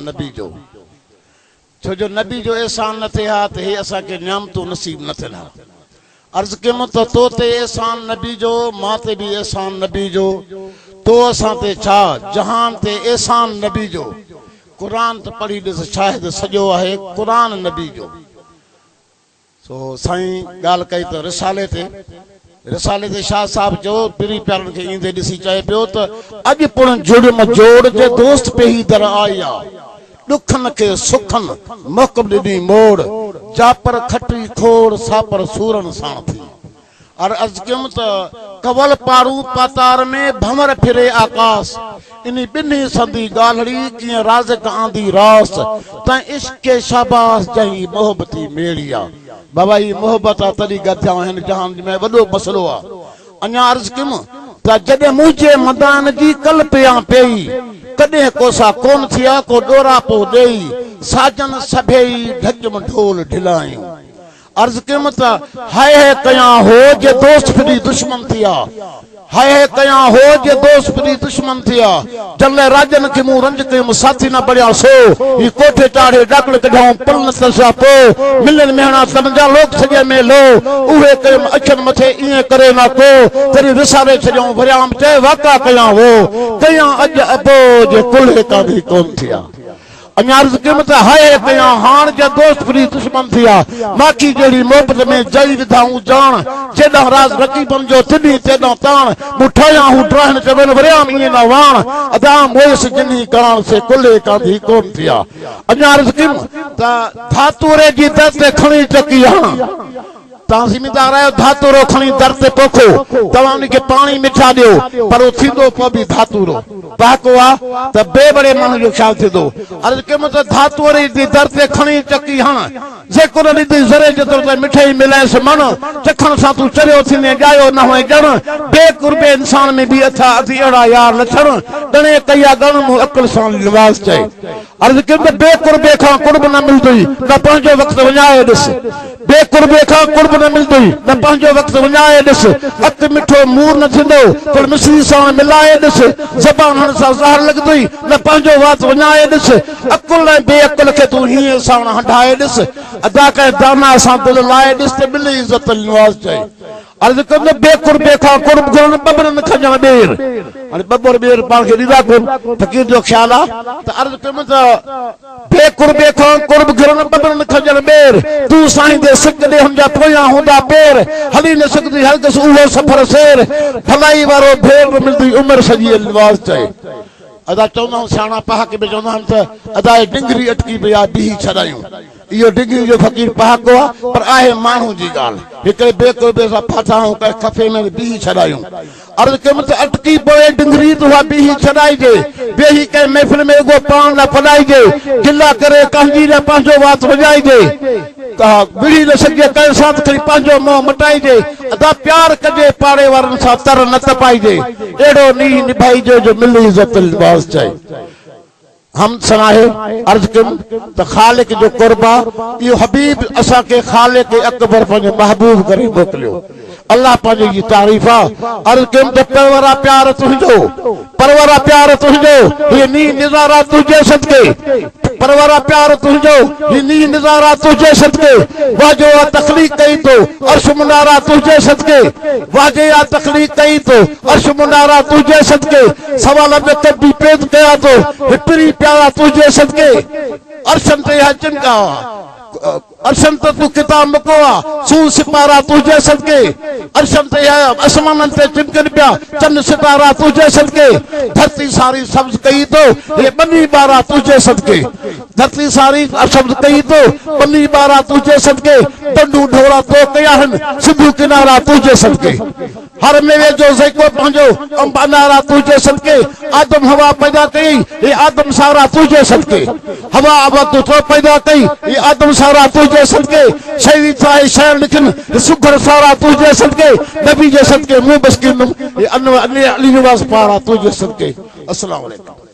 नबी जो छो जो नबी जो एहसान न थे हा त हे असा के नियामतों नसीब न थियन हा अर्ज कयमि त तो ते एहसान नबी जो मां ते भी एहसान नबी जो तो असां ते छा जहान ते एहसान नबी जो कुरान त पढ़ी ॾिस शायद सॼो आहे कुरान नबी जो सो साईं ॻाल्हि कई त रिसाले ते शाह साहब जो पिरी प्यारनि खे ईंदे ॾिसी चए पियो त अॼु पुण जुड़म जोड़ जे दोस्त पे ही दर आया दुखन के सुखन मोकब ॾिनी मोड़ जापर खटी खोड़ सापर सूरन साण थी और अजकम त कवल पारू पातार में भंवर फिरे आकाश इन बिन्ही संदी गालड़ी कीअं राज़ आंदी रास त इश्क शाबाश जही मोहब्बती मेड़िया बाबा ही मोहब्बत तरी गद्या आहिनि जहान में वॾो मसलो आहे अञा अर्ज़ कयमि त जॾहिं मुंहिंजे मदान जी कल पिया पेई कॾहिं कोसा कोन थिया को ॾोरा पो ॾेई साजन सभेई ढजम ढोल ढिलायूं अर्ज़ कयमि त हाय कया हो जे दोस्त फिरी दुश्मन थिया हाय कया हो जे दोस्त फिरी दुश्मन थिया जल राजन के मुंह रंज के साथी न बढ़िया सो ये कोठे चाढ़े डाकड़ कढाऊं पल न तसा पो मिलन मेहना समझा लोग सजे में लो उहे के अखन मथे इए करे ना को तेरी रिसाले छजो भरियाम चे वाका कया हो कया अज अबो जे कुल्हे का भी कोन थिया अञा अर्ज़ कयमि त हाय कया हाण जा दोस्त फिरी दुश्मन थिया माखी जहिड़ी मोहब्बत में जई विधाऊं जान जेॾां राज़ रकीबन जो तिॾी तेॾां ताण मूं ठाहियां हूं ड्राहन चवनि वरियाम इएं न वाण अदा मोयस जिनी करण से कुल्हे कांधी कोन थिया अञा अर्ज़ कयमि त धातुरे जी दर ते खणी चकी हां तव्हां ज़िमेदार आहियो धातुरो खणी दर ते पोखो तव्हां उनखे पाणी मिठा ॾियो पर उहो थींदो पोइ बि धातुरो पहाको आहे त बेबड़े माण्हू जो ख्यालु थींदो अर्ज़ कयमि त धातुरे जी दर ते खणी चकी हण जेको न ॾींदी ज़रे जेतिरो त मिठाई मिलाएसि मण चखण सां तूं चरियो थींदे ॼायो न हुए ॼण बेकुर्बे इंसान में बि अथा अधी अहिड़ा यार न छण ॾणे कया ॻण मूं अकुल सां लिवाज़ चए अर्ज़ कयमि त बेकुर्बे खां कुर्ब न मिलंदी न पंहिंजो वक़्तु वञाए ॾिस बेकुर्बे खां कुर्ब न मिलंदी न पंहिंजो वक़्तु वञाए ॾिस अत मिठो मूर न थींदो पर मिसरी सां मिलाए ॾिस ज़बान हण सां ज़हर लॻंदी न पंहिंजो वात वञाए ॾिस अकुल ऐं बेअकुल खे तूं हीअं साण हटाए ॾिस अदा करे दाना सां दिलि लाए ॾिस त मिली इज़त निवाज़ चए अर्ज़ कयमि बेकुर्बे खां कुर्ब घुरण ॿॿरनि खजण ॿेर हाणे ॿॿर ॿेर पाण खे ॾींदा कोन फ़क़ीर जो ख़्यालु आहे त अर्ज़ कयमि त बेकुर्बे खां कुर्ब घुरण ॿॿरनि खजण ॿेर तूं साईं दे सिक ॾे हुनजा पोयां हूंदा पेर हली न सघंदी हरगिज़ उहो सफ़र सेर भलाई वारो भेर न मिलंदी उमिरि सॼी लिवाज़ चए अदा चवंदा आहियूं सियाणा पहाके में चवंदा आहिनि त अदा डिंगरी अटकी पई आहे बीही छॾायूं इहो डिंगरी जो फ़क़ीर पहाको आहे पर आहे माण्हू जी ॻाल्हि हिकिड़े बेकुर्बे सां फाथा आहियूं कंहिं खफ़े में बीही छॾायूं अर्ज़ कयमि त अटकी पए डिंगरी त उहा बीही छॾाइजे वेही कंहिं महफ़िल में एगो पाण न फॾाइजे गिला करे कंहिंजी न पंहिंजो वात वॼाइजे विड़ी न सघे कंहिं सां खणी पंहिंजो मोह मटाइजे अदा प्यार कजे पाड़े वारनि सां तर न तपाइजे अहिड़ो नीह निभाइजे जो मिली इज़त लिबास चए हम सनाहे अर्ज कयमि त ख़ालिक जो कुर्बा इहो हबीब असां खे ख़ालिक अकबर पंहिंजो महबूब करे मोकिलियो अल्लाह पंहिंजी जी तारीफ़ आहे अर्ज कयमि त परवरा प्यार तुंहिंजो हीअ नीह निज़ारा तुंहिंजे सदके परवरा प्यार तुंहिंजो हीअ नीह निज़ारा तुंहिंजे सदके वाजो आहे तख़लीक़ कई तो अर्श मुनारा तुंहिंजे सदके वाजे आहे तख़लीक़ कई तो अर्श मुनारा तुंहिंजे सदके सवाल में तबी पेद कया तो हिपरी प्यारा तुझे सदके अर्शन ते है चिमका अर्शन ते तू किताब मकोआ सू सिपारा तुझे सदके अर्शन ते है आसमान ते चिमकन पिया चंद सितारा तुझे सदके धरती सारी सब्ज कई तो ये बनी बारा तुझे सदके धरती सारी सब्ज कई तो बनी बारा तुझे सदके डंडू ढोरा तो कया हन सिद्धू किनारा तुझे सदके हर मेवे जो ज़ैको पंहिंजो अंबानारा तुझे सदके आदम हवा पैदा कई ये आदम सारा तुझे सदके हवा आबाद तो पैदा कई ये आदम सारा तुझे सदके शहरी चाहे शहर लिखन सुगर सारा तुझे सदके नबी जे सदके मुंह बस के ये अली निवास पारा तुझे सदके अस्सलाम वालेकुम।